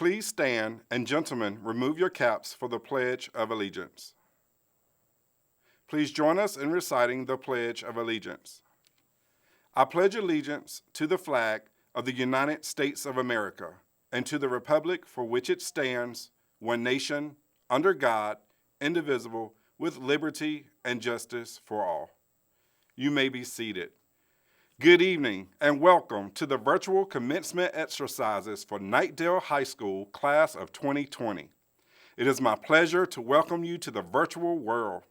Please stand, and gentlemen, remove your caps for the Pledge of Allegiance. Please join us in reciting the Pledge of Allegiance. I pledge allegiance to the flag of the United States of America and to the republic for which it stands, one nation, under God, indivisible, with liberty and justice for all. You may be seated. Good evening and welcome to the virtual commencement exercises for Knightdale High School class of 2020. It is my pleasure to welcome you to the virtual world.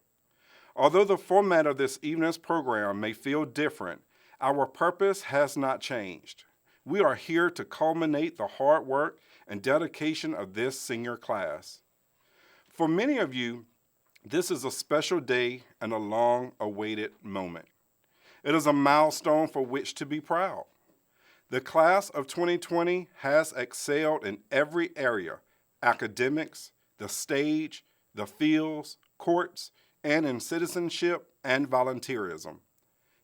Although the format of this evening's program may feel different, our purpose has not changed. We are here to culminate the hard work and dedication of this senior class. For many of you, this is a special day and a long-awaited moment. It is a milestone for which to be proud. The class of 2020 has excelled in every area: academics, the stage, the fields, courts, and in citizenship and volunteerism.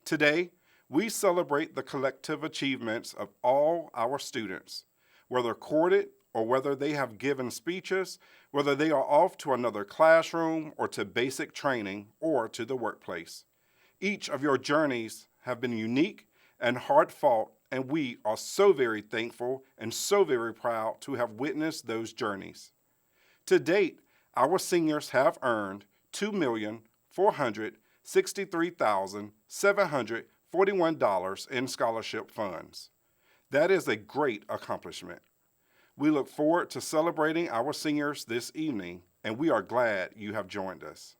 Today, we celebrate the collective achievements of all our students, whether courted or whether they have given speeches, whether they are off to another classroom or to basic training or to the workplace. Each of your journeys have been unique and hard-fought, and we are so very thankful and so very proud to have witnessed those journeys. To date, our seniors have earned $2,463,741 in scholarship funds. That is a great accomplishment. We look forward to celebrating our seniors this evening, and we are glad you have joined us.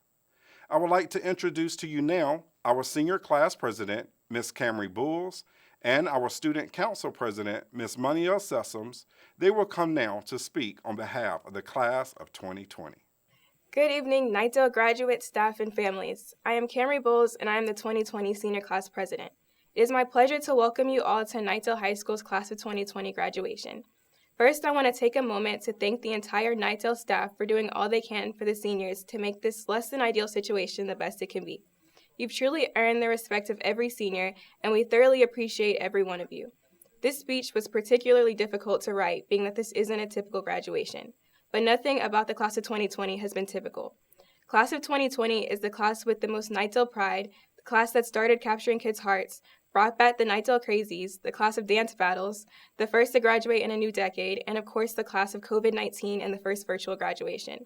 I would like to introduce to you now our senior class president, Ms. Camry Bulls, and our student council president, Ms. Monielle Sessoms. They will come now to speak on behalf of the class of 2020. Good evening, Knightdale graduate, staff, and families. I am Camry Bulls, and I am the 2020 senior class president. It is my pleasure to welcome you all to Knightdale High School's class of 2020 graduation. First, I want to take a moment to thank the entire Knightdale staff for doing all they can for the seniors to make this less than ideal situation the best it can be. You've truly earned the respect of every senior, and we thoroughly appreciate every one of you. This speech was particularly difficult to write, being that this isn't a typical graduation. But nothing about the class of 2020 has been typical. Class of 2020 is the class with the most Knightdale pride, the class that started capturing kids' hearts, brought back the Knightdale crazies, the class of dance battles, the first to graduate in a new decade, and of course the class of COVID-19 and the first virtual graduation.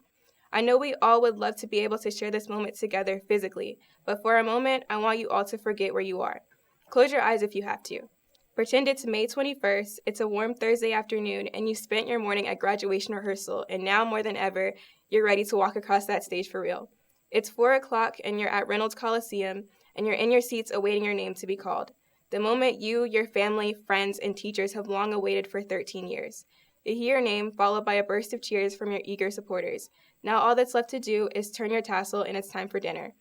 I know we all would love to be able to share this moment together physically, but for a moment, I want you all to forget where you are. Close your eyes if you have to. Pretend it's May 21st, it's a warm Thursday afternoon, and you spent your morning at graduation rehearsal, and now more than ever, you're ready to walk across that stage for real. It's 4 o'clock, and you're at Reynolds Coliseum, and you're in your seats awaiting your name to be called. The moment you, your family, friends, and teachers have long awaited for 13 years. You hear your name, followed by a burst of cheers from your eager supporters. Now all that's left to do is turn your tassel, and it's time for dinner.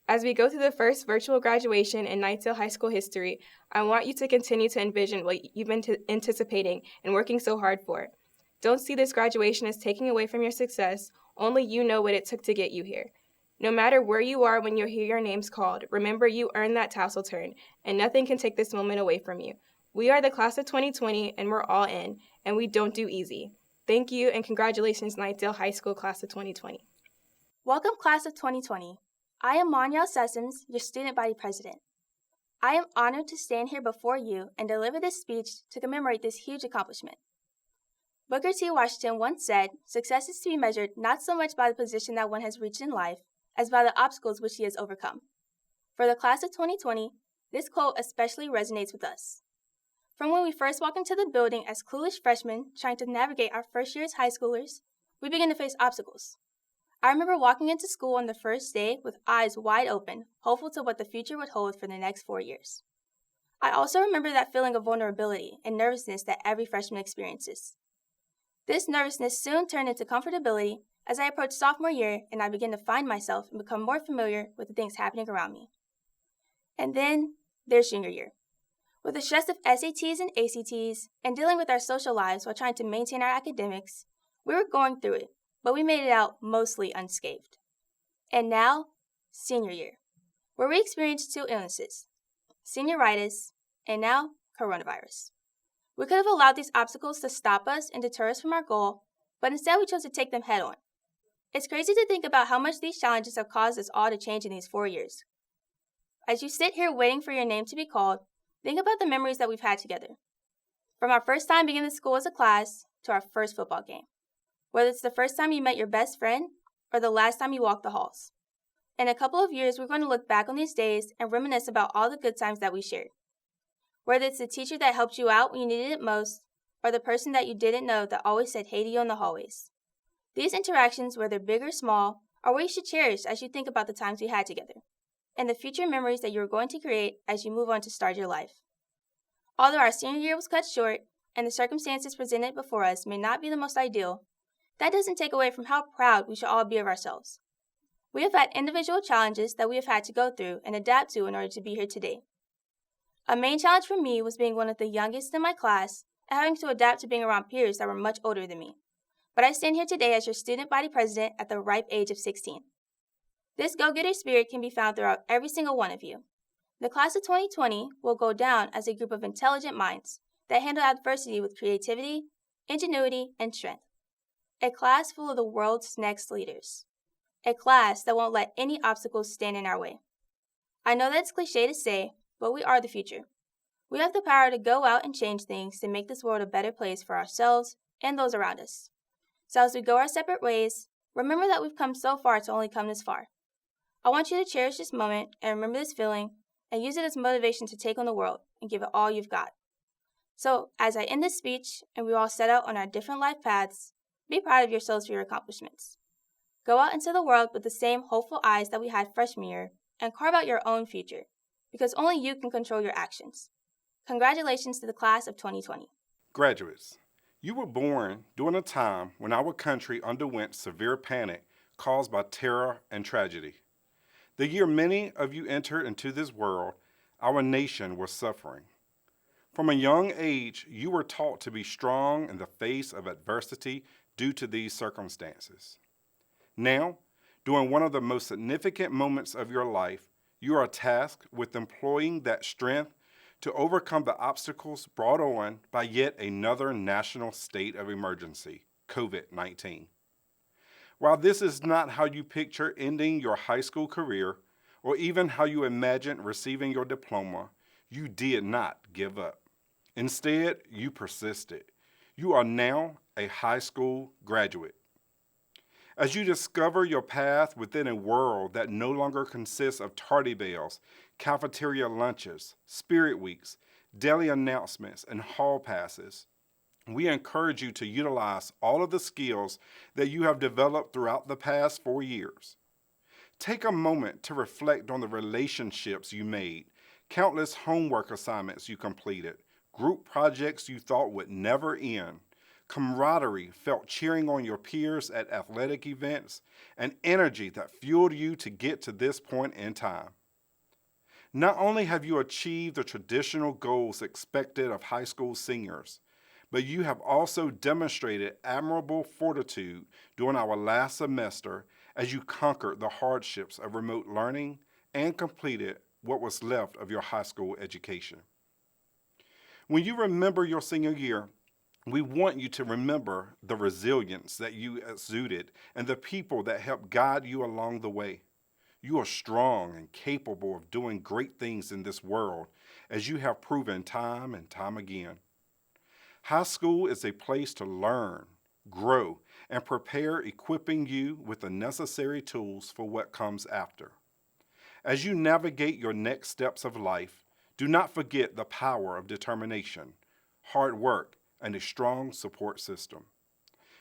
As we go through the first virtual graduation in Knightdale High School history, I want you to continue to envision what you've been anticipating and working so hard for. Don't see this graduation as taking away from your success. Only you know what it took to get you here. No matter where you are when you hear your names called, remember you earned that tassel turn, and nothing can take this moment away from you. We are the class of 2020, and we're all in, and we don't do easy. Thank you, and congratulations, Knightdale High School class of 2020. Welcome, class of 2020. I am Monielle Sessoms, your student body president. I am honored to stand here before you and deliver this speech to commemorate this huge accomplishment. Booker T. Washington once said, "Success is to be measured not so much by the position that one has reached in life, as by the obstacles which he has overcome." For the class of 2020, this quote especially resonates with us. From when we first walk into the building as clueless freshmen trying to navigate our first year as high schoolers, we begin to face obstacles. I remember walking into school on the first day with eyes wide open, hopeful to what the future would hold for the next 4 years. I also remember that feeling of vulnerability and nervousness that every freshman experiences. This nervousness soon turned into comfortability as I approached sophomore year and I began to find myself and become more familiar with the things happening around me. And then there's junior year. With the stress of SATs and ACTs and dealing with our social lives while trying to maintain our academics, we were going through it, but we made it out mostly unscathed. And now, senior year, where we experienced 2 illnesses, senioritis and now coronavirus. We could have allowed these obstacles to stop us and deter us from our goal, but instead we chose to take them head on. It's crazy to think about how much these challenges have caused us all to change in these 4 years. As you sit here waiting for your name to be called, think about the memories that we've had together. From our first time beginning school as a class to our first football game. Whether it's the first time you met your best friend or the last time you walked the halls. In a couple of years, we're going to look back on these days and reminisce about all the good times that we shared. Whether it's the teacher that helped you out when you needed it most, or the person that you didn't know that always said hey to you in the hallways. These interactions, whether big or small, are what you should cherish as you think about the times we had together, and the future memories that you are going to create as you move on to start your life. Although our senior year was cut short, and the circumstances presented before us may not be the most ideal, that doesn't take away from how proud we should all be of ourselves. We have had individual challenges that we have had to go through and adapt to in order to be here today. A main challenge for me was being one of the youngest in my class and having to adapt to being around peers that were much older than me. But I stand here today as your student body president at the ripe age of 16. This go-getter spirit can be found throughout every single one of you. The class of 2020 will go down as a group of intelligent minds that handle adversity with creativity, ingenuity, and strength. A class full of the world's next leaders. A class that won't let any obstacles stand in our way. I know that it's cliche to say, but we are the future. We have the power to go out and change things to make this world a better place for ourselves and those around us. So as we go our separate ways, remember that we've come so far to only come this far. I want you to cherish this moment and remember this feeling and use it as motivation to take on the world and give it all you've got. So as I end this speech and we all set out on our different life paths, be proud of yourselves for your accomplishments. Go out into the world with the same hopeful eyes that we had freshman year and carve out your own future, because only you can control your actions. Congratulations to the class of 2020. Graduates, you were born during a time when our country underwent severe panic caused by terror and tragedy. The year many of you entered into this world, our nation was suffering. From a young age, you were taught to be strong in the face of adversity due to these circumstances. Now, during one of the most significant moments of your life, you are tasked with employing that strength to overcome the obstacles brought on by yet another national state of emergency, COVID-19. While this is not how you picture ending your high school career, or even how you imagined receiving your diploma, you did not give up. Instead, you persisted. You are now a high school graduate. As you discover your path within a world that no longer consists of tardy bells, cafeteria lunches, spirit weeks, daily announcements, and hall passes, we encourage you to utilize all of the skills that you have developed throughout the past 4 years. Take a moment to reflect on the relationships you made, countless homework assignments you completed, group projects you thought would never end, camaraderie felt cheering on your peers at athletic events, and energy that fueled you to get to this point in time. Not only have you achieved the traditional goals expected of high school seniors, but you have also demonstrated admirable fortitude during our last semester as you conquered the hardships of remote learning and completed what was left of your high school education. When you remember your senior year, we want you to remember the resilience that you exuded and the people that helped guide you along the way. You are strong and capable of doing great things in this world, as you have proven time and time again. High school is a place to learn, grow, and prepare, equipping you with the necessary tools for what comes after. As you navigate your next steps of life, do not forget the power of determination, hard work, and a strong support system.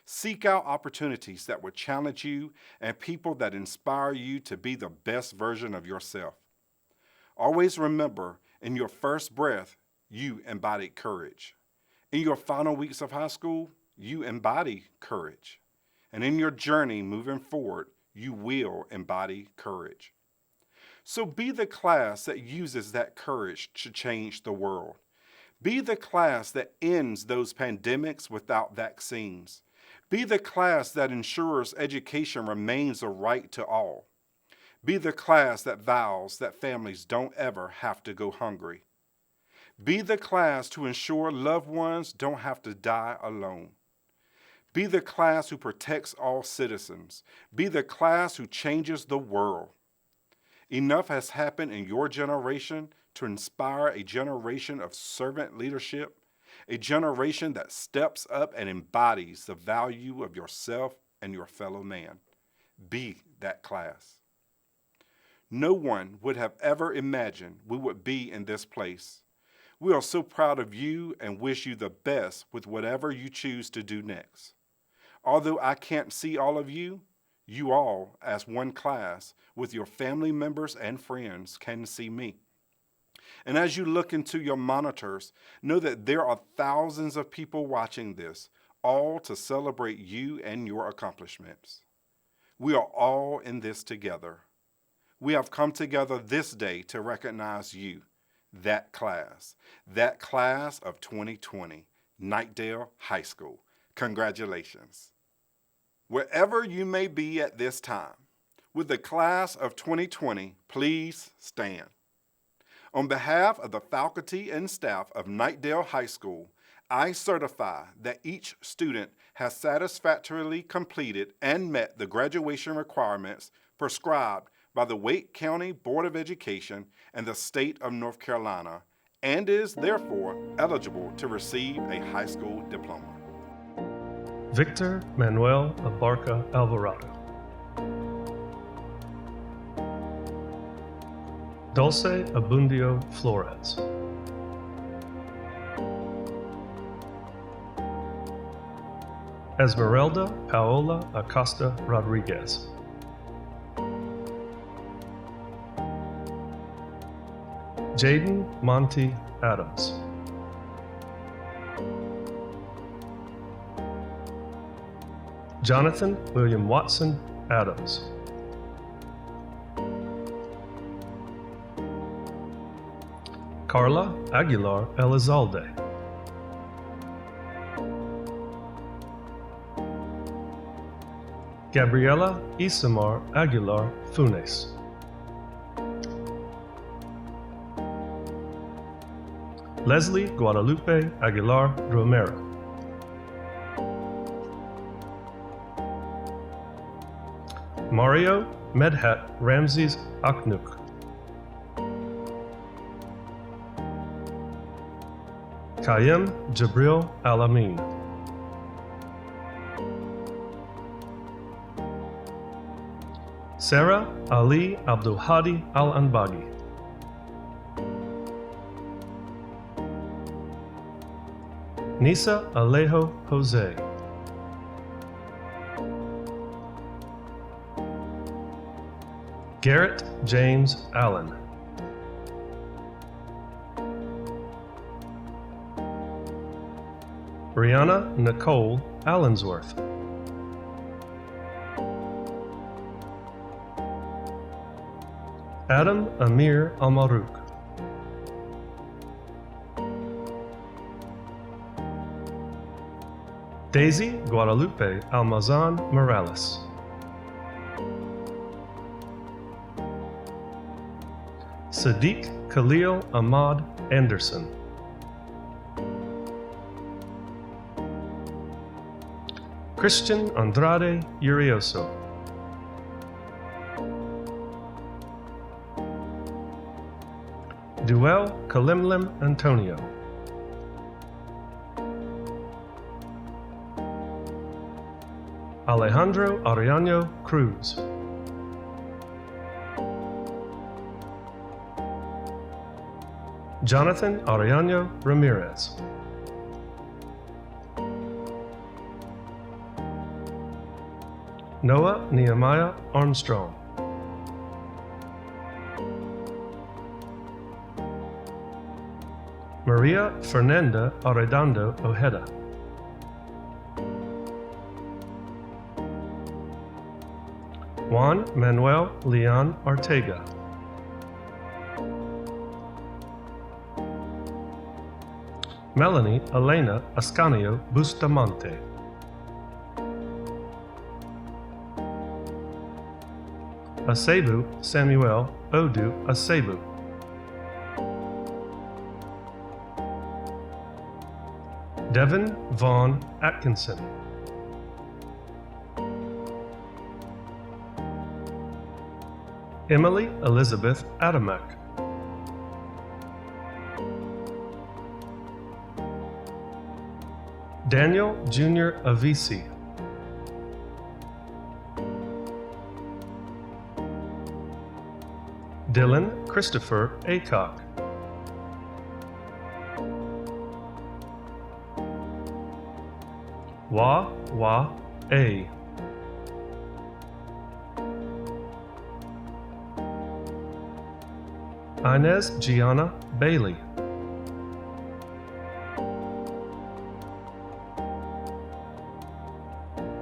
Seek out opportunities that will challenge you and people that inspire you to be the best version of yourself. Always remember, in your first breath, you embodied courage. In your final weeks of high school, you embody courage. And in your journey moving forward, you will embody courage. So be the class that uses that courage to change the world. Be the class that ends those pandemics without vaccines. Be the class that ensures education remains a right to all. Be the class that vows that families don't ever have to go hungry. Be the class to ensure loved ones don't have to die alone. Be the class who protects all citizens. Be the class who changes the world. Enough has happened in your generation to inspire a generation of servant leadership, a generation that steps up and embodies the value of yourself and your fellow man. Be that class. No one would have ever imagined we would be in this place. We are so proud of you and wish you the best with whatever you choose to do next. Although I can't see all of you, you all, as one class, with your family members and friends, can see me. And as you look into your monitors, know that there are thousands of people watching this, all to celebrate you and your accomplishments. We are all in this together. We have come together this day to recognize you, that class of 2020, Knightdale High School. Congratulations. Wherever you may be at this time, with the class of 2020, please stand. On behalf of the faculty and staff of Knightdale High School, I certify that each student has satisfactorily completed and met the graduation requirements prescribed by the Wake County Board of Education and the state of North Carolina, and is therefore eligible to receive a high school diploma. Victor Manuel Abarca Alvarado. Dulce Abundio Flores. Esmeralda Paola Acosta Rodriguez. Jaden Monty Adams. Jonathan William Watson Adams. Carla Aguilar Elizalde. Gabriela Isamar Aguilar Funes. Leslie Guadalupe Aguilar Romero. Mario Medhat Ramses Aknuk. Kayem Jabril Alamin. Sarah Ali Abdulhadi Al-Anbagi. Nisa Alejo Jose. Garrett James Allen. Brianna Nicole Allensworth. Adam Amir Almarouk. Daisy Guadalupe Almazan Morales. Sadiq Khalil Ahmad Anderson. Christian Andrade Urioso. Duel Kalimlim Antonio. Alejandro Arellano Cruz. Jonathan Arellano Ramirez. Noah Nehemiah Armstrong. Maria Fernanda Arredondo Ojeda. Juan Manuel Leon Ortega. Melanie Elena Ascanio Bustamante. Asebu Samuel Odu Asebu. Devin Vaughn Atkinson. Emily Elizabeth Adamek. Daniel Jr. Avisi. Dylan Christopher Acock. Wa A. Inez Gianna Bailey.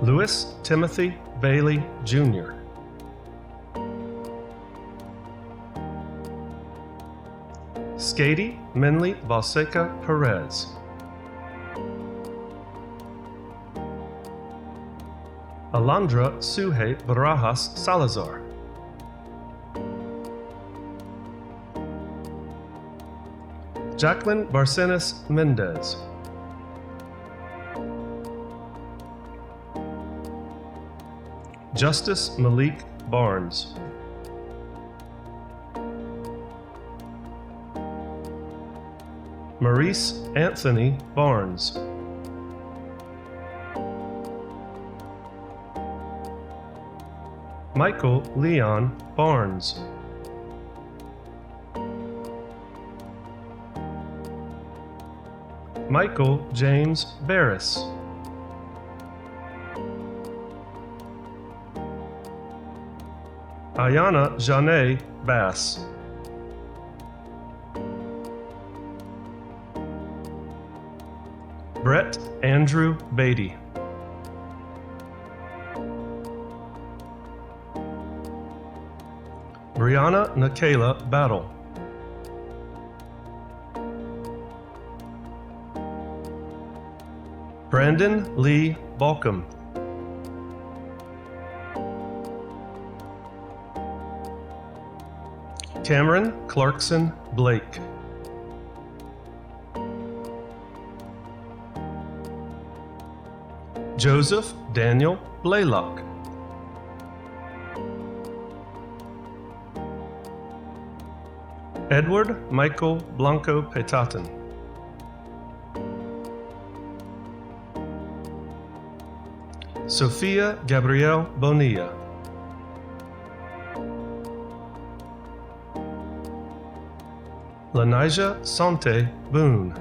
Louis Timothy Bailey Jr. Skady Minley Balseca Perez. Alondra Suhe Barajas Salazar. Jacqueline Barcenas Mendez. Justice Malik Barnes. Maurice Anthony Barnes. Michael Leon Barnes. Michael James Barris. Ayana Janae Bass. Brett Andrew Beatty. Brianna Nikayla Battle. Brandon Lee Balcom. Cameron Clarkson Blake. Joseph Daniel Blaylock. Edward Michael Blanco Petaten. Sophia Gabrielle Bonilla. Lanija Sante Boone.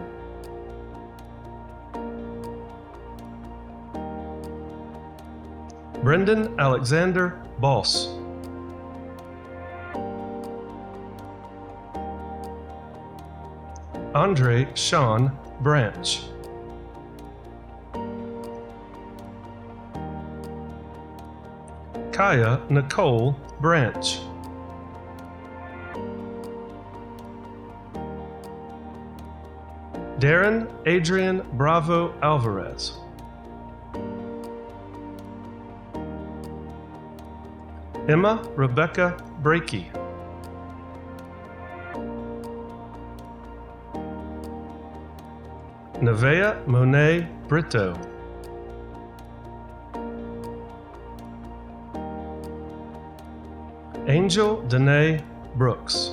Brendan Alexander Boss. Andre Sean Branch. Kaya Nicole Branch. Darren Adrian Bravo Alvarez. Emma Rebecca Brakey. Nevea Monet Brito. Angel Danae Brooks.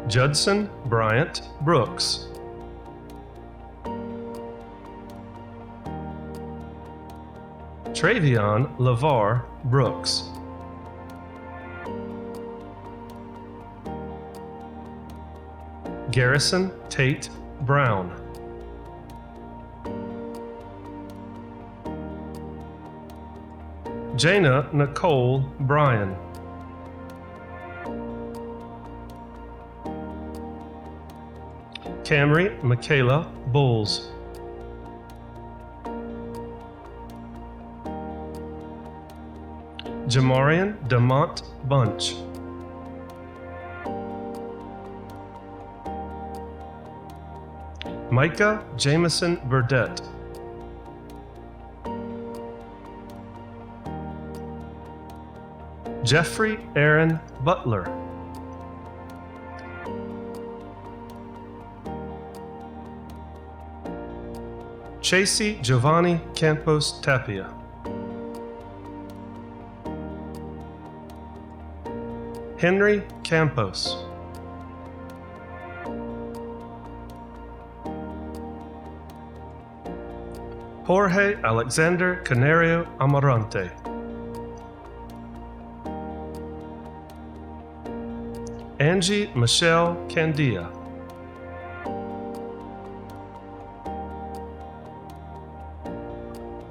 Judson Bryant Brooks. Travion LeVar Brooks. Garrison Tate Brown. Jana Nicole Bryan. Camry Michaela Bowles. Jamarian Demont Bunch. Micah Jameson Burdett. Jeffrey Aaron Butler. Chasey Giovanni Campos Tapia. Henry Campos. Jorge Alexander Canario Amarante. Angie Michelle Candia.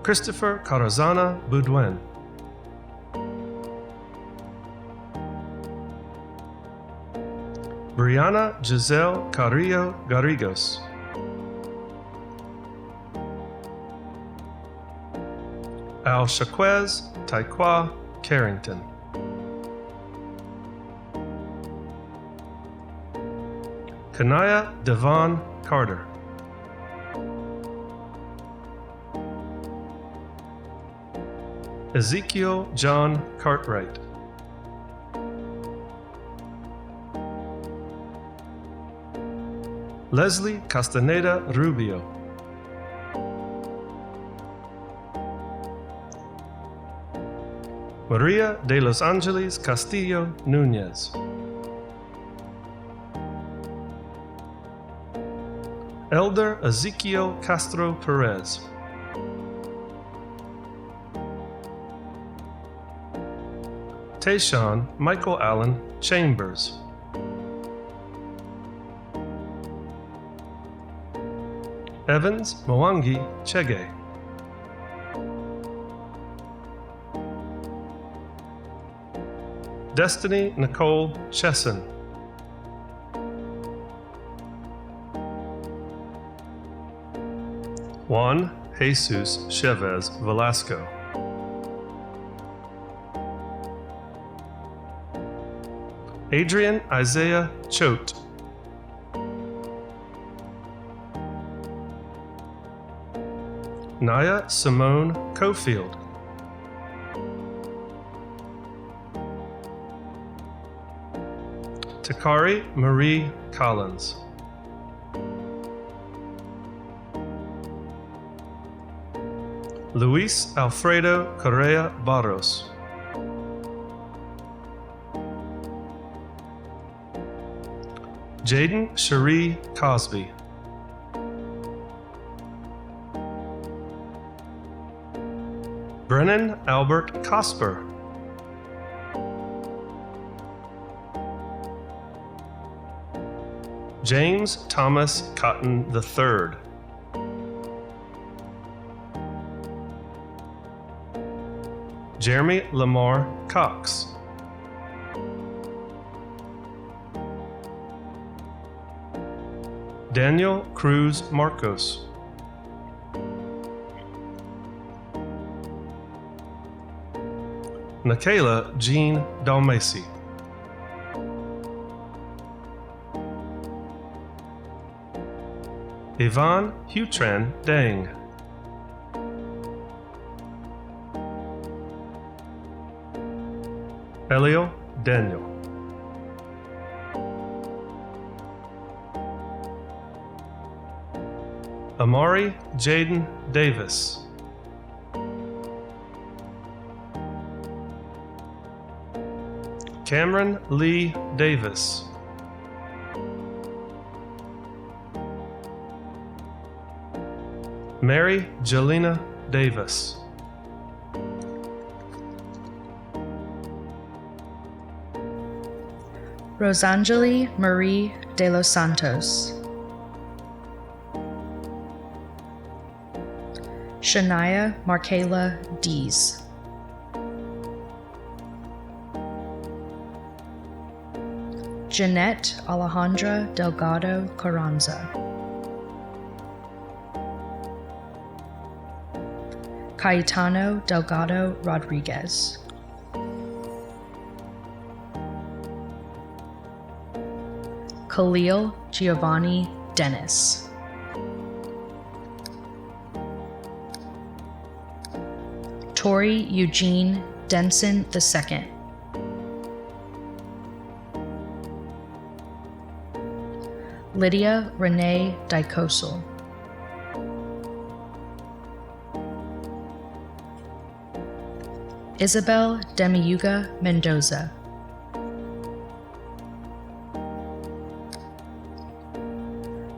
Christopher Carazana Boudouin. Brianna Giselle Carrillo Garrigos. Al Shaquez Taikwa Carrington. Kanaya Devon Carter. Ezekiel John Cartwright. Leslie Castaneda Rubio. Maria de Los Angeles Castillo Nunez. Elder Ezekiel Castro Perez. Tayshawn Michael Allen Chambers. Evans Mwangi Chege. Destiny Nicole Chesson. Juan Jesus Chavez Velasco. Adrian Isaiah Choate. Naya Simone Cofield. Takari Marie Collins. Luis Alfredo Correa Barros. Jaden Cherie Cosby. Brennan Albert Cosper. James Thomas Cotton III. Jeremy Lamar Cox. Daniel Cruz Marcos. Michaela Jean Dalmacy. Yvonne Hutran Dang. Elio Daniel. Amari Jaden Davis. Cameron Lee Davis. Mary Jelena Davis. Rosangeli Marie de los Santos. Shania Markela Dees. Jeanette Alejandra Delgado Carranza. Cayetano Delgado Rodriguez. Khalil Giovanni Dennis. Tori Eugene Denson II. Lydia Renee Dicosel. Isabel Demiyuga Mendoza.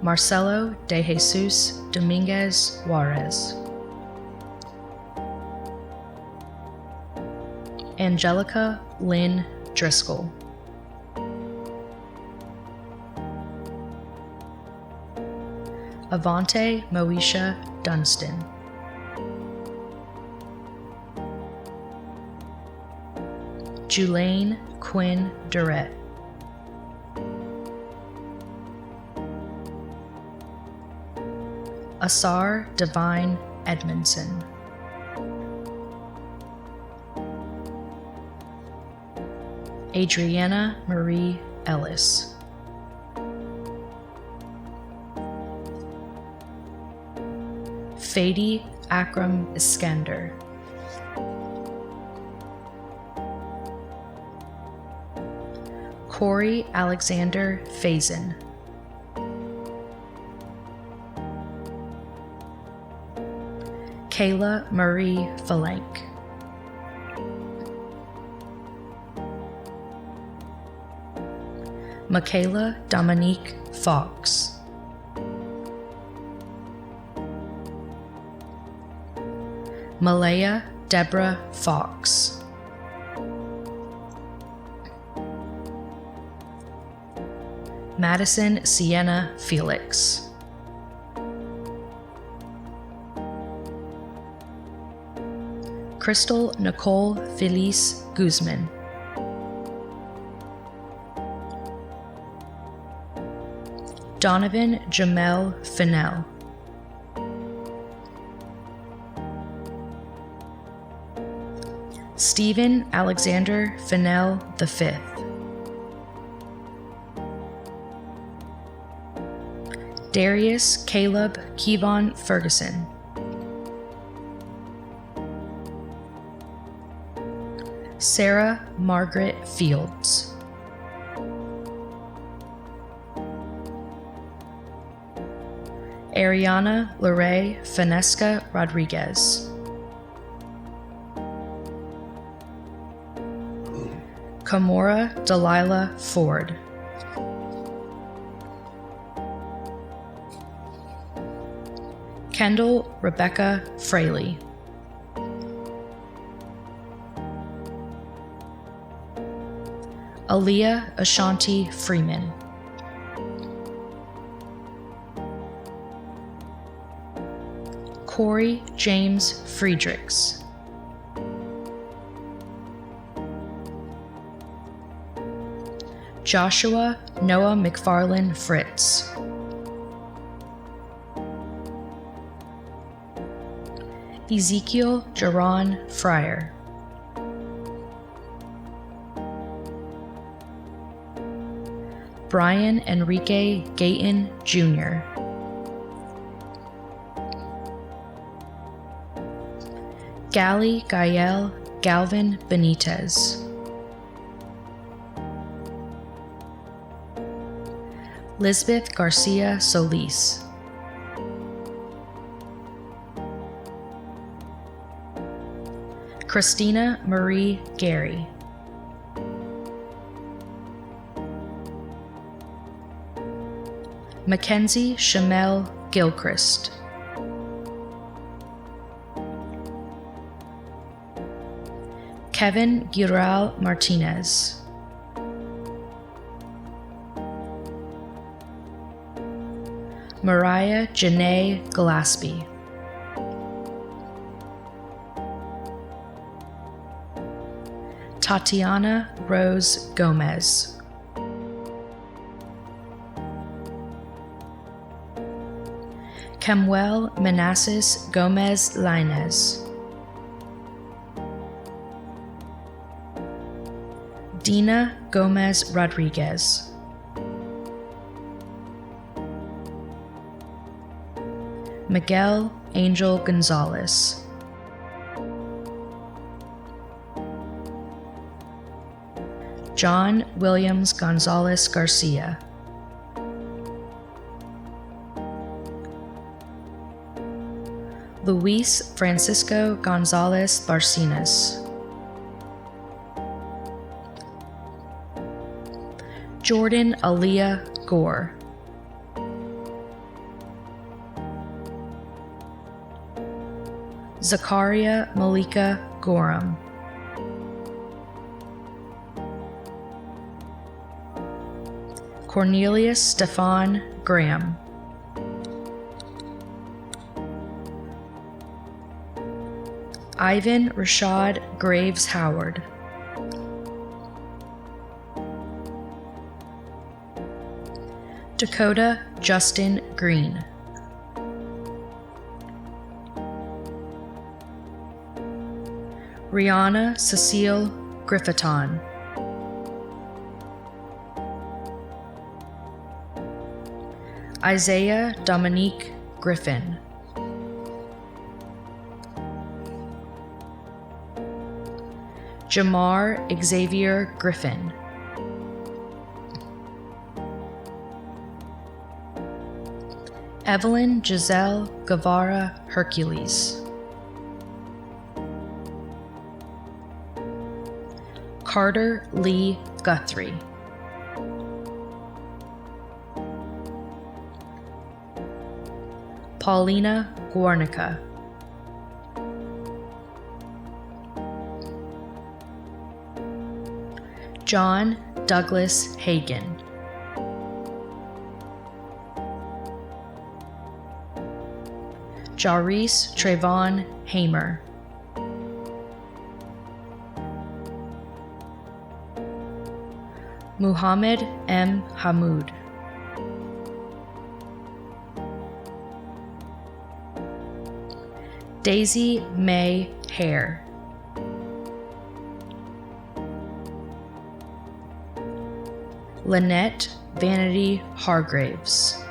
Marcelo de Jesus Dominguez Juarez. Angelica Lynn Driscoll. Avante Moesha Dunstan. Julaine Quinn Durrett. Asar Divine Edmondson. Adriana Marie Ellis. Fadi Akram Iskander. Corey Alexander Faison. Kayla Marie Falank. Michaela Dominique Fox. Malaya Deborah Fox. Madison Sienna Felix. Crystal Nicole Felice Guzman. Donovan Jamel Fennell. Stephen Alexander Fennell V. Darius Caleb Kevon Ferguson. Sarah Margaret Fields. Ariana Lorraine Finesca Rodriguez. Kamora Delilah Ford. Kendall Rebecca Fraley. Aaliyah Ashanti Freeman. Corey James Friedrichs. Joshua Noah McFarlane Fritz. Ezekiel Jaron Fryer. Brian Enrique Gayton Jr. Gally Gael Galvin Benitez. Lisbeth Garcia Solis. Christina Marie Gary. Mackenzie Shamel Gilchrist. Kevin Gural Martinez. Mariah Janae Gillespie. Tatiana Rose Gomez. Kemuel Manassas Gomez Lainez. Dina Gomez Rodriguez. Miguel Angel Gonzalez. John Williams Gonzalez Garcia. Luis Francisco Gonzalez Barcinas. Jordan Aaliyah Gore. Zakaria Malika Gorham, Cornelius Stefan Graham, Ivan Rashad Graves Howard, Dakota Justin Green, Rihanna Cecile Griffiton, Isaiah Dominique Griffin, Jamar Xavier Griffin, Evelyn Giselle Guevara Hercules, Carter Lee Guthrie, Paulina Guarnica, John Douglas Hagan, Jarice Trayvon Hamer, Muhammad M. Hamoud, Daisy May Hare, Lynette Vanity Hargraves,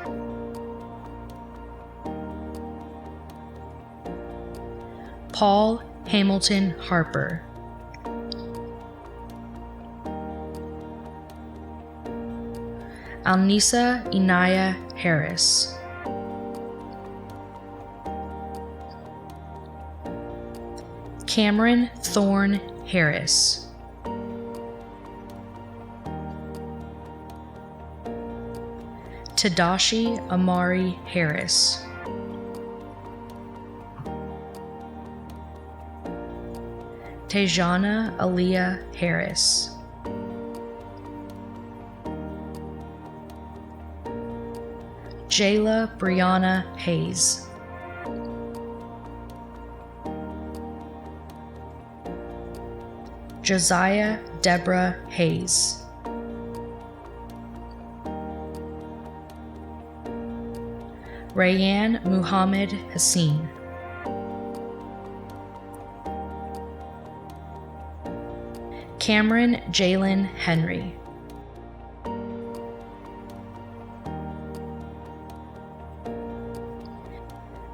Paul Hamilton Harper, Alnisa Inaya Harris, Cameron Thorne Harris, Tadashi Amari Harris, Tejana Aaliyah Harris, Jayla Brianna Hayes, Josiah Deborah Hayes, Rayan Muhammad Haseen, Cameron Jalen Henry,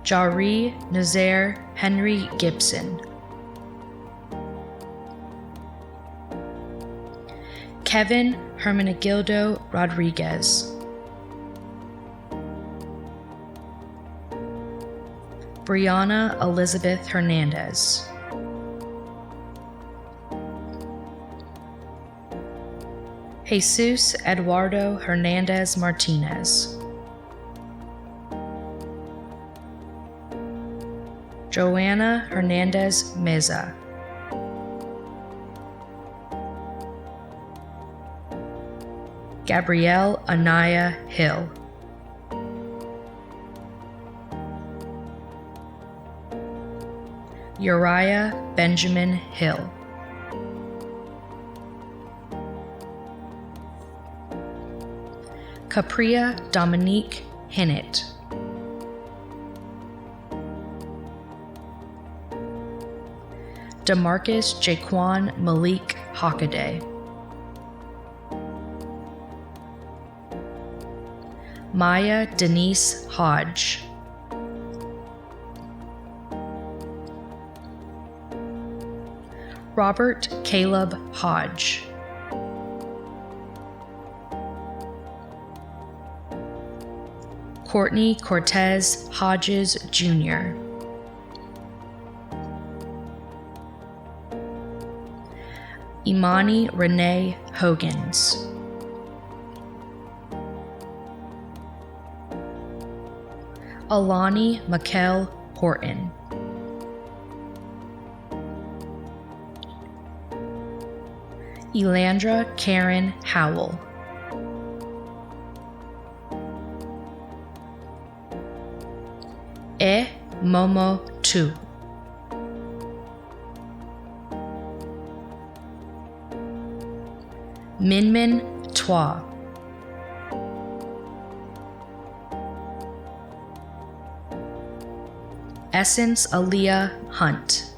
Jari Nazaire Henry Gibson, Kevin Hermenegildo Rodriguez, Brianna Elizabeth Hernandez, Jesus Eduardo Hernandez Martinez, Joanna Hernandez Meza, Gabrielle Anaya Hill, Uriah Benjamin Hill, Capria Dominique Hinnett, Demarcus Jaquan Malik Hockaday, Maya Denise Hodge, Robert Caleb Hodge, Courtney Cortez Hodges Jr., Imani Renee Hogans, Alani Mikkel Horton, Elandra Karen Howell. Momo Tu. Minmin Twa. Essence Aaliyah Hunt.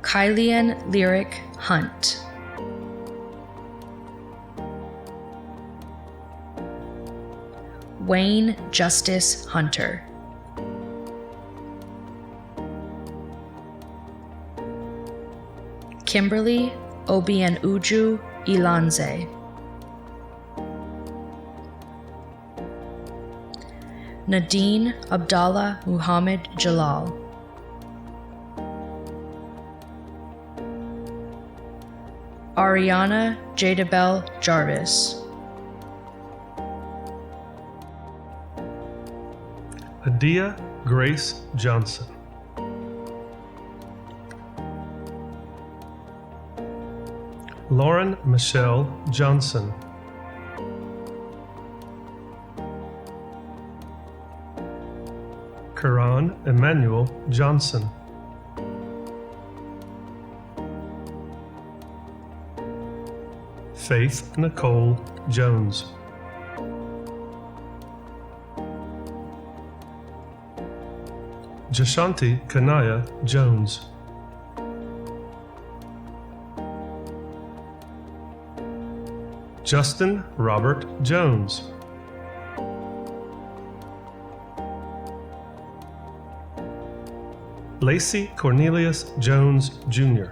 Kylian Lyric Hunt. Wayne Justice Hunter. Kimberly Obianuju Ilanze. Nadine Abdallah Muhammad Jalal. Ariana Jadabel Jarvis. Adia Grace Johnson. Lauren Michelle Johnson. Karan Emmanuel Johnson. Faith Nicole Jones. Jashanti Kanaya Jones. Justin Robert Jones. Lacey Cornelius Jones Jr.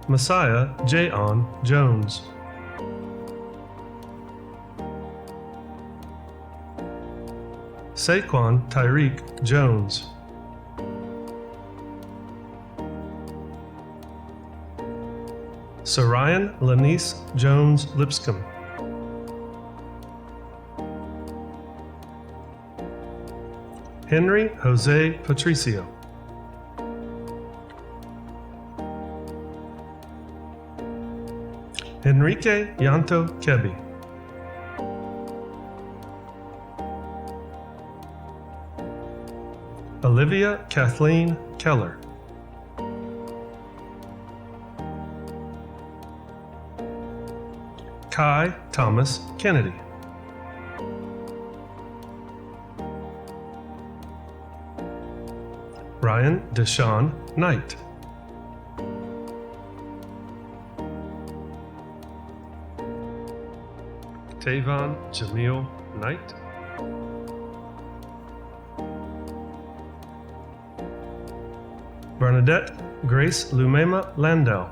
Messiah Jayon Jones. Saquon Tyreek Jones. Sarayan Lanice Jones Lipscomb. Henry Jose Patricio. Enrique Yanto Kebi. Olivia Kathleen Keller. Kai Thomas Kennedy. Ryan Deshawn Knight. Tavon Jamil Knight. Bernadette Grace Lumema Landau.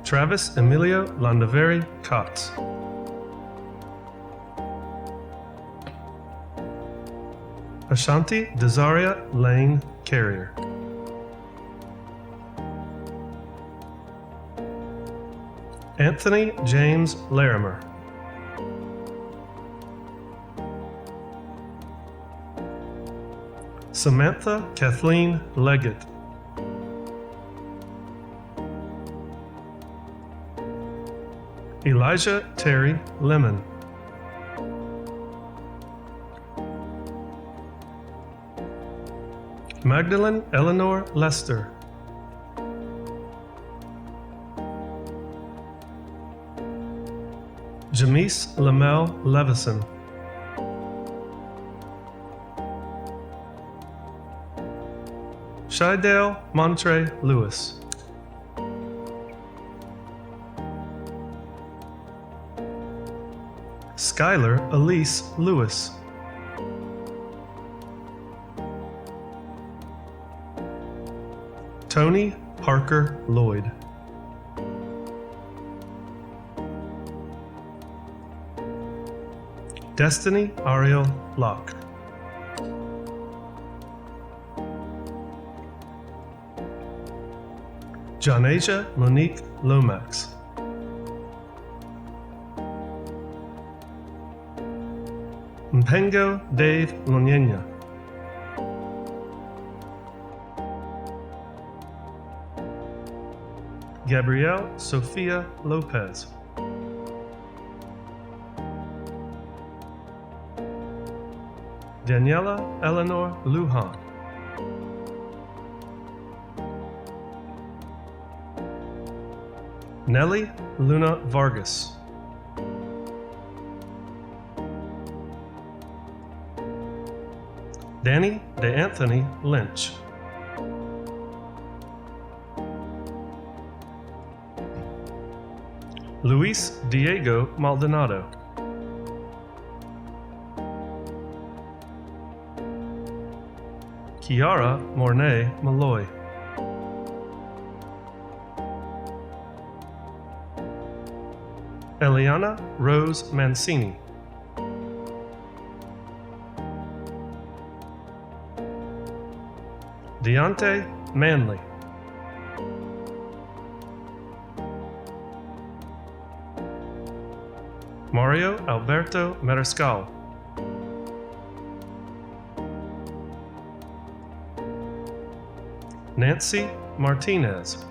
Travis Emilio Landaveri Kotz. Ashanti Desaria Lane Carrier. Anthony James Larimer. Samantha Kathleen Leggett. Elijah Terry Lemon. Magdalene Eleanor Lester. Jamise Lamel Levison. Shidale Montre Lewis. Skylar Elise Lewis. Tony Parker Lloyd. Destiny Ariel Locke. Jonasia Monique Lomax. Mpengo Dave Lonyenya. Gabrielle Sofia Lopez. Daniela Eleanor Lujan. Nelly Luna Vargas. Danny DeAnthony Lynch. Luis Diego Maldonado. Kiara Mornay Malloy. Eliana Rose Mancini. Deontay Manley. Mario Alberto Mariscal. Nancy Martinez.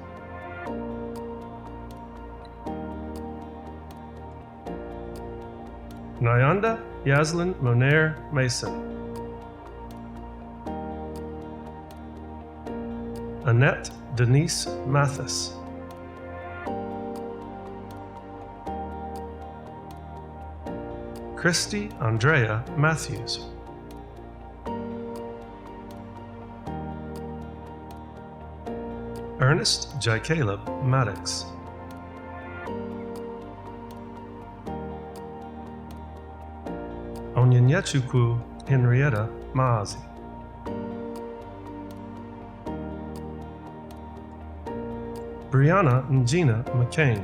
Nyanda Yaslin Monair Mason. Annette Denise Mathis. Christy Andrea Matthews. Ernest J. Caleb Maddox. Onyanyechukwu Henrietta Maazi. Brianna Njina McCain.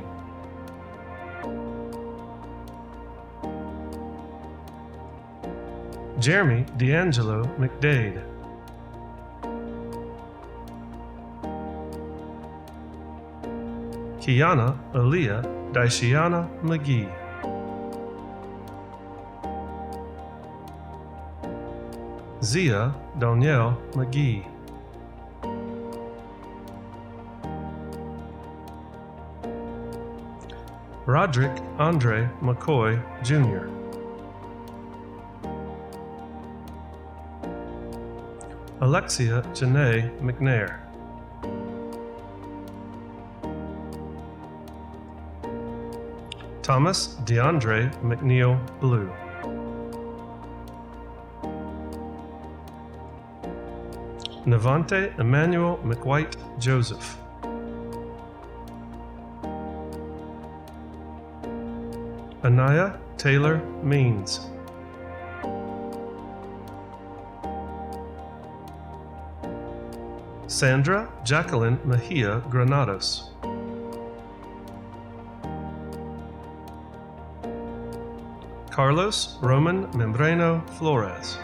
Jeremy D'Angelo McDade. Kiana Aaliyah Daishiana McGee. Zia Danielle McGee. Roderick Andre McCoy, Jr. Alexia Janae McNair. Thomas DeAndre McNeil Blue. Navante Emmanuel McWhite Joseph. Anaya Taylor Means. Sandra Jacqueline Mejia Granados. Carlos Roman Membreno Flores.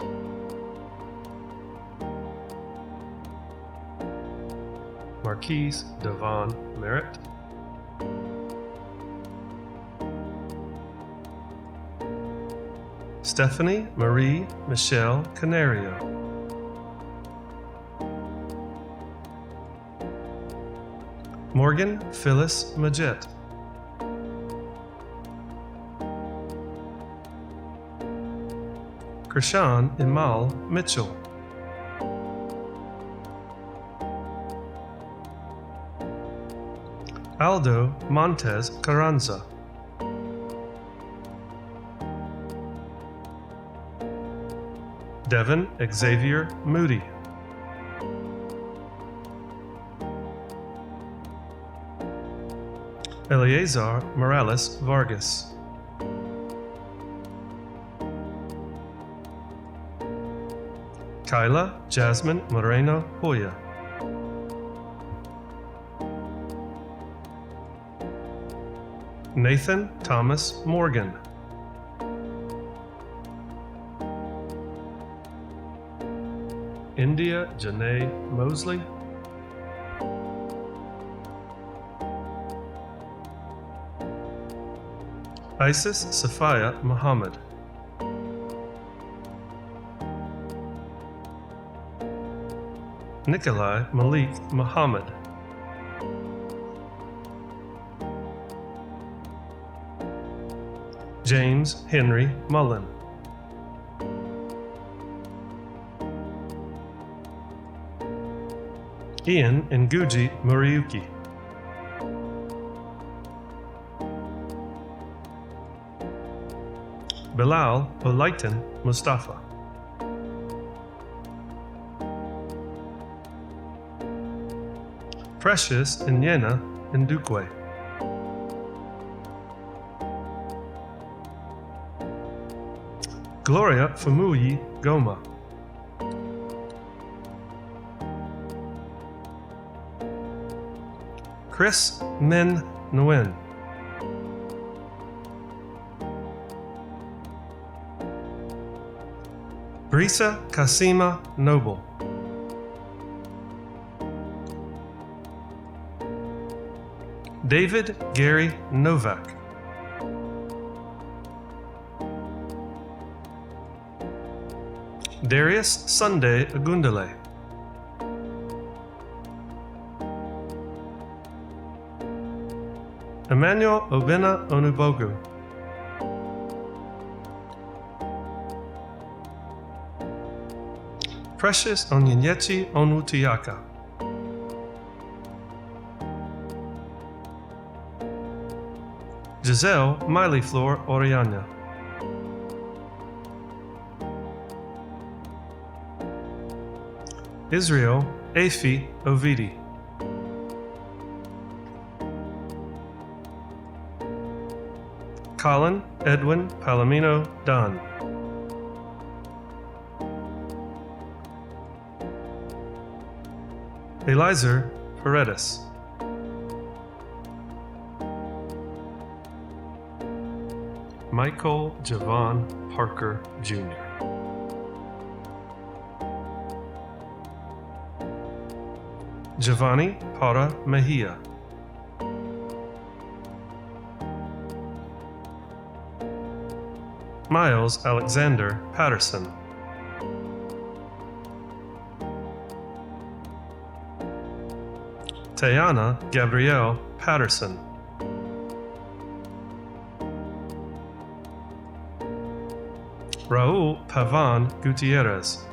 Marquise Devon Merritt. Stephanie Marie Michelle Canario. Morgan Phyllis Majet. Krishan Imal Mitchell. Aldo Montez Carranza. Devin Xavier Moody. Eleazar Morales Vargas. Kyla Jasmine Moreno Hoya. Nathan Thomas Morgan. India Janae Mosley. Isis Safaya Muhammad. Nikolai Malik Muhammad. James Henry Mullen. Ian Ngugi Muriuki. Bilal Olaitan Mustafa. Precious Inyena Ndukwe. Gloria Fumuyi Goma. Chris Min Nguyen. Brisa Kasima Noble. David Gary Novak. Darius Sunday Agundale. Emmanuel Obena Onubogu. Precious Onyenyechi Onwutiaka. Giselle Miley Flor Oriana. Israel Afi Ovidi. Colin Edwin Palomino Dunn. Elizer Paredes. Michael Javon Parker Jr. Giovanni Para Mejia. Miles Alexander Patterson. Tayana Gabrielle Patterson. Raul Pavan Gutierrez.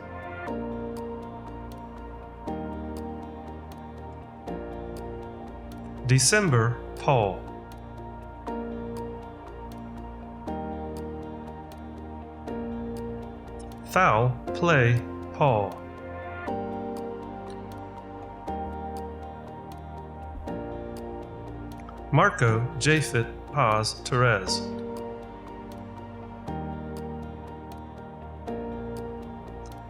December Paul. Foul Play Paul. Marco Japhet Paz Torres.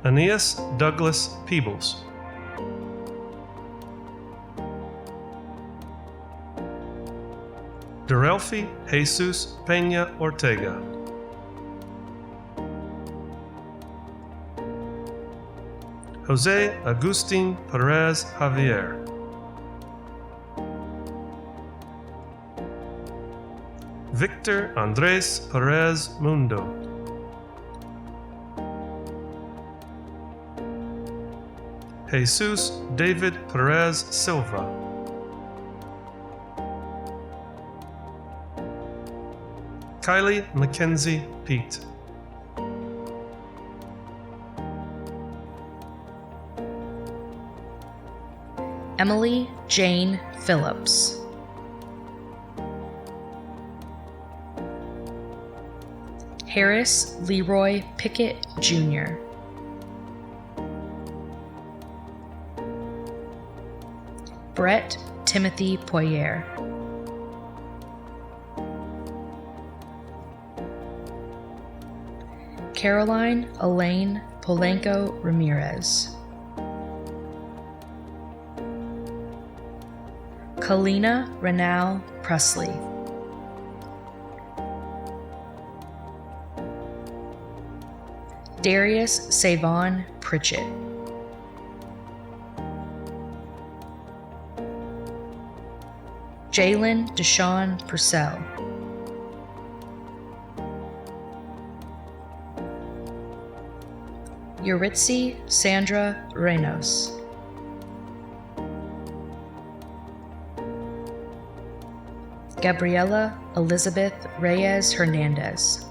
Aeneas Douglas Peebles. Dorelfi Jesus Peña Ortega. Jose Agustin Perez Javier. Victor Andres Perez Mundo. Jesus David Perez Silva. Kylie Mackenzie Pete. Emily Jane Phillips. Harris Leroy Pickett Jr. Brett Timothy Poyer. Caroline Elaine Polanco Ramirez. Kalina Renal Presley. Darius Savon Pritchett. Jalen Deshawn Purcell. Yuritsi Sandra Reynos. Gabriela Elizabeth Reyes Hernandez.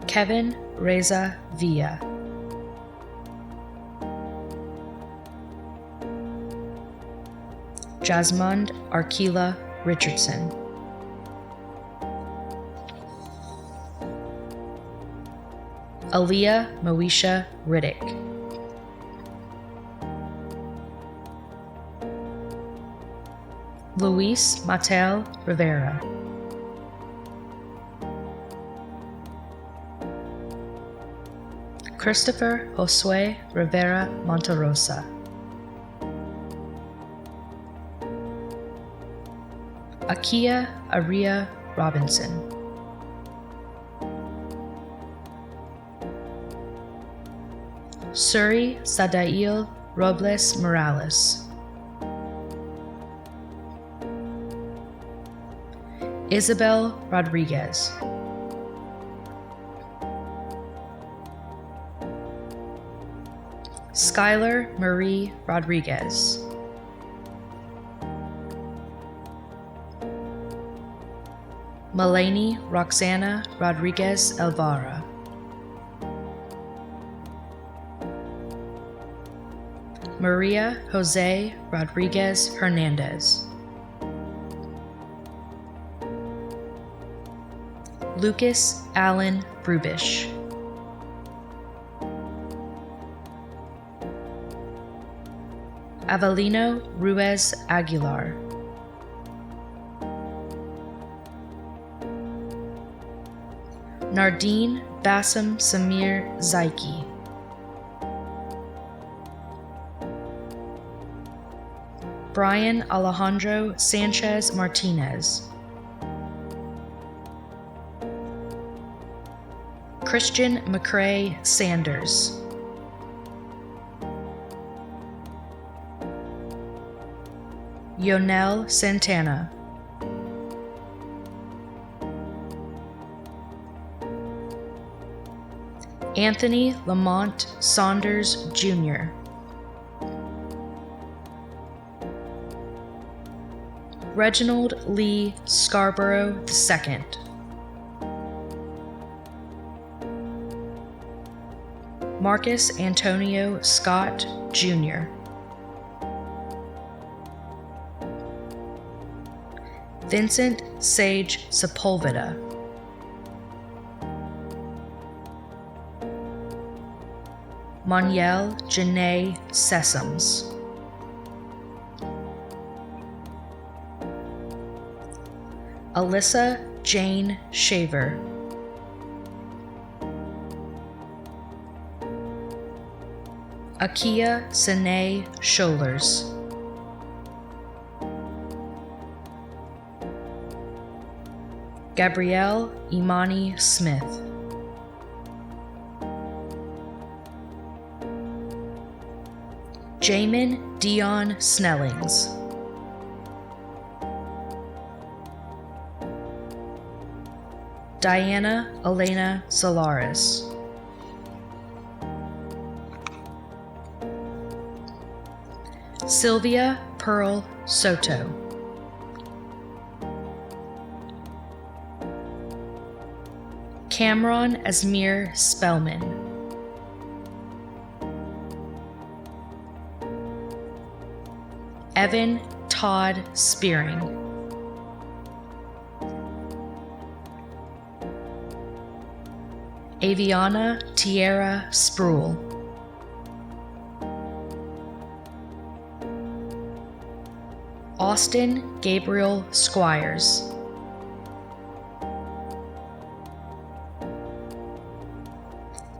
Kevin Reza Villa. Jasmond Arkila Richardson. Aaliyah Moesha Riddick. Luis Matel Rivera. Christopher Josue Rivera Monterosa. Akia Aria Robinson. Suri Sadail Robles Morales. Isabel Rodriguez. Skylar Marie Rodriguez. Malani Roxana Rodriguez Elvara. Maria Jose Rodriguez Hernandez. Lucas Allen Brubish. Avelino Ruiz Aguilar. Nardine Bassam Samir Zaiki. Brian Alejandro Sanchez Martinez. Christian McCrae Sanders. Yonel Santana. Anthony Lamont Saunders Jr. Reginald Lee Scarborough II. Marcus Antonio Scott Jr. Vincent Sage Sepulveda. Monielle Janae Sessoms. Alyssa Jane Shaver. Akia Sine Scholars. Gabrielle Imani Smith. Jamin Dion Snellings. Diana Elena Solaris. Sylvia Pearl Soto. Cameron Asmir Spellman. Evan Todd Spearing. Aviana Tierra Spruill. Austin Gabriel Squires.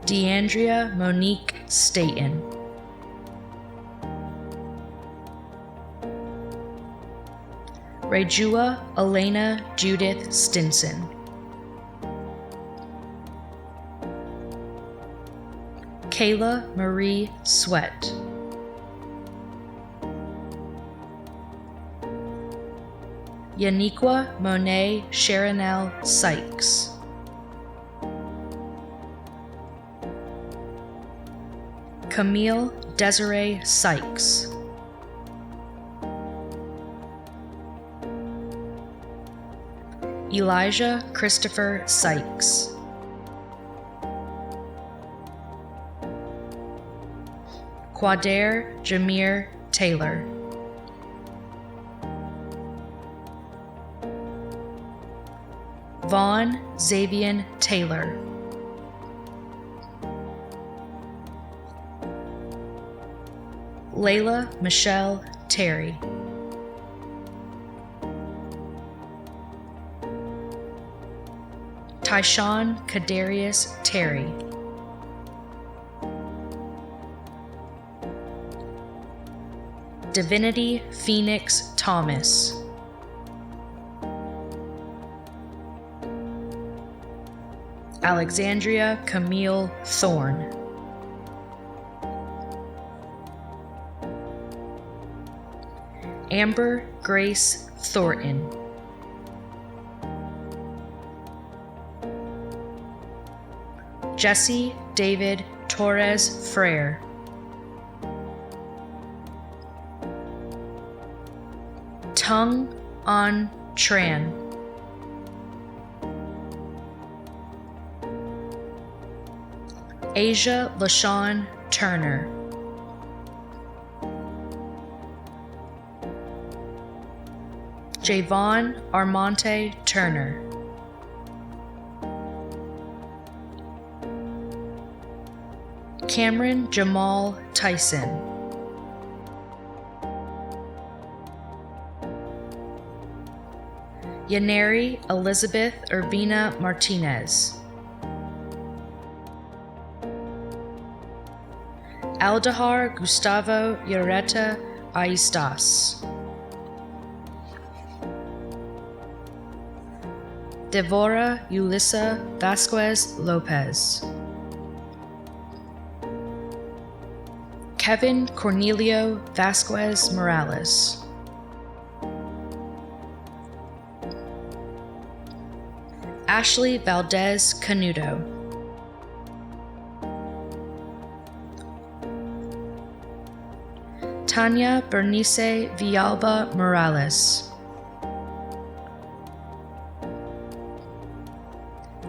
Deandria Monique Staten. Rejua Elena Judith Stinson. Kayla Marie Sweat. Yaniqua Monet Sharonell Sykes. Camille Desiree Sykes. Elijah Christopher Sykes. Quadair Jameer Taylor. Vaughn Xavier Taylor. Layla Michelle Terry. Tyshawn Kadarius Terry. Divinity Phoenix Thomas. Alexandria Camille Thorne. Amber Grace Thornton. Jesse David Torres Frere. Tung An Tran. Asia LaShawn Turner. Javon Armonte Turner. Cameron Jamal Tyson. Yaneri Elizabeth Urbina Martinez. Aldahar Gustavo Lloreta Aistas. Devora Ulissa Vasquez Lopez. Kevin Cornelio Vasquez Morales. Ashley Valdez Canuto. Tanya Bernice Villalba Morales.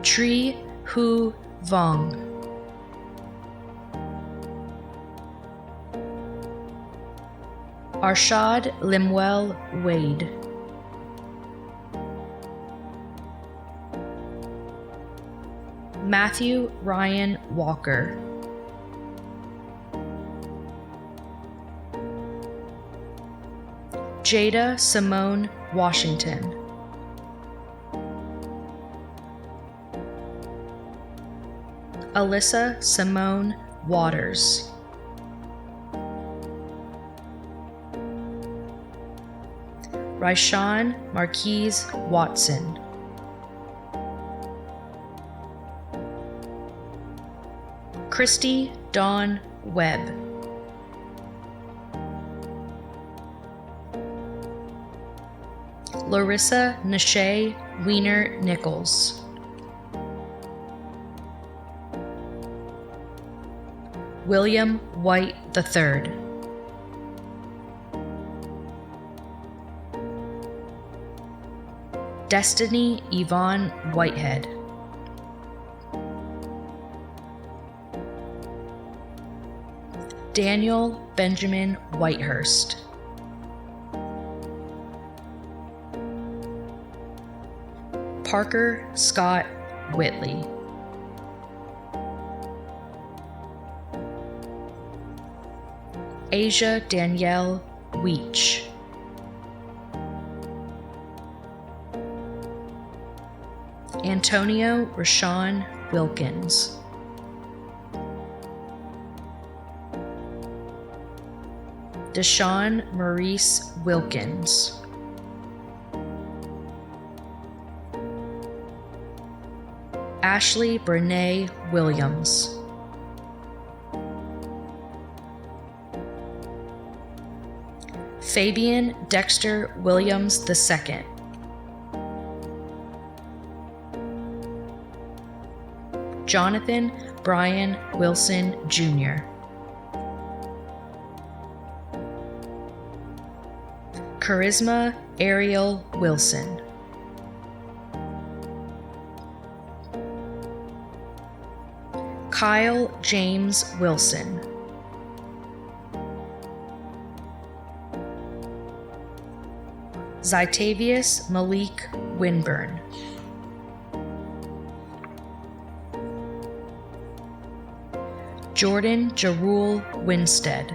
Tri Hu Vong. Arshad Limuel Wade. Matthew Ryan Walker. Jada Simone Washington. Alyssa Simone Waters. Ryshawn Marquise Watson. Christy Dawn Webb. Larissa Nashay Wiener Nichols. William White III. Destiny Yvonne Whitehead. Daniel Benjamin Whitehurst. Parker Scott Whitley. Asia Danielle Weech. Antonio Rashawn Wilkins. Deshawn Maurice Wilkins. . Ashley Brene Williams. Fabian Dexter Williams II. Jonathan Brian Wilson Jr. Charisma Ariel Wilson. Kyle James Wilson. Zytavius Malik Winburn. Jordan Jarul Winstead.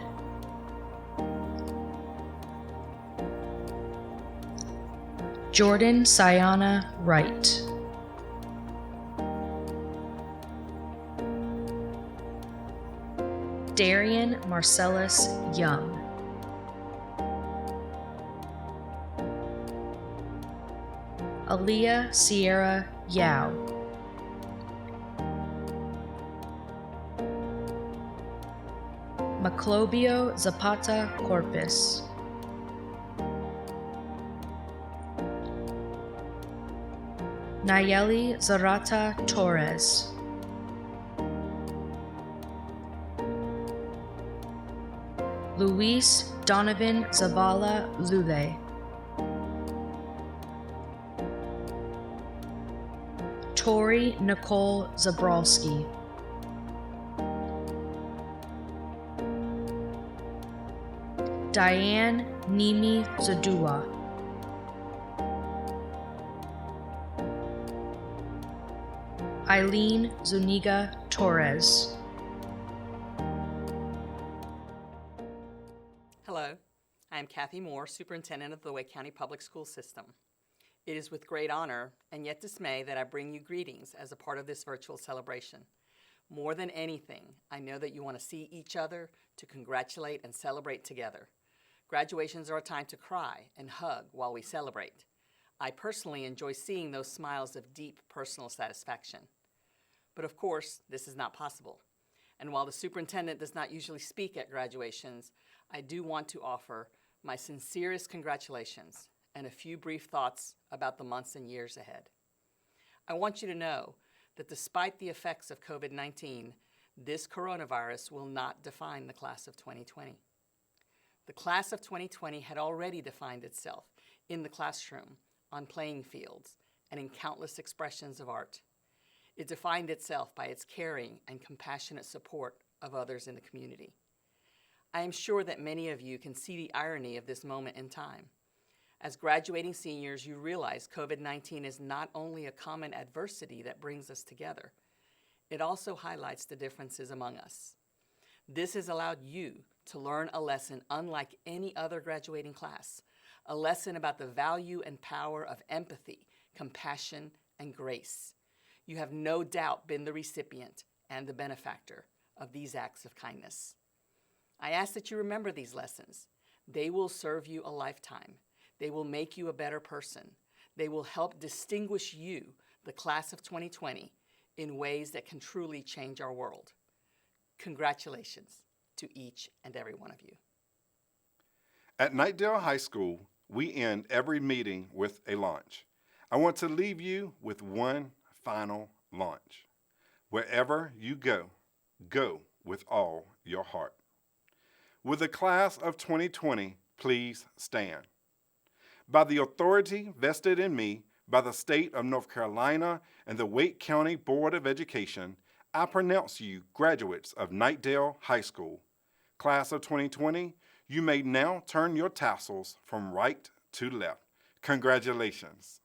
Jordan Sayana Wright. Darian Marcellus Young. Aaliyah Sierra Yao. Maclobio Zapata Corpus. Nayeli Zarata Torres. Luis Donovan Zavala Lule. Tori Nicole Zabralski. Diane Nimi Zadua. Eileen Zuniga Torres. Hello, I am Kathy Moore, Superintendent of the Wake County Public School System. It is with great honor and yet dismay that I bring you greetings as a part of this virtual celebration. More than anything, I know that you want to see each other, to congratulate and celebrate together. Graduations are a time to cry and hug while we celebrate. I personally enjoy seeing those smiles of deep personal satisfaction. But of course, this is not possible. And while the superintendent does not usually speak at graduations, I do want to offer my sincerest congratulations and a few brief thoughts about the months and years ahead. I want you to know that despite the effects of COVID-19, this coronavirus will not define the class of 2020. The class of 2020 had already defined itself in the classroom, on playing fields, and in countless expressions of art. It defined itself by its caring and compassionate support of others in the community. I am sure that many of you can see the irony of this moment in time. As graduating seniors, you realize COVID-19 is not only a common adversity that brings us together, it also highlights the differences among us. This has allowed you to learn a lesson unlike any other graduating class, a lesson about the value and power of empathy, compassion, and grace. You have no doubt been the recipient and the benefactor of these acts of kindness. I ask that you remember these lessons. They will serve you a lifetime. They will make you a better person. They will help distinguish you, the class of 2020, in ways that can truly change our world. Congratulations to each and every one of you. At Knightdale High School, we end every meeting with a launch. I want to leave you with one final launch. Wherever you go, go with all your heart. Will the class of 2020 please stand? By the authority vested in me by the state of North Carolina and the Wake County Board of Education, I pronounce you graduates of Knightdale High School. Class of 2020, you may now turn your tassels from right to left. Congratulations.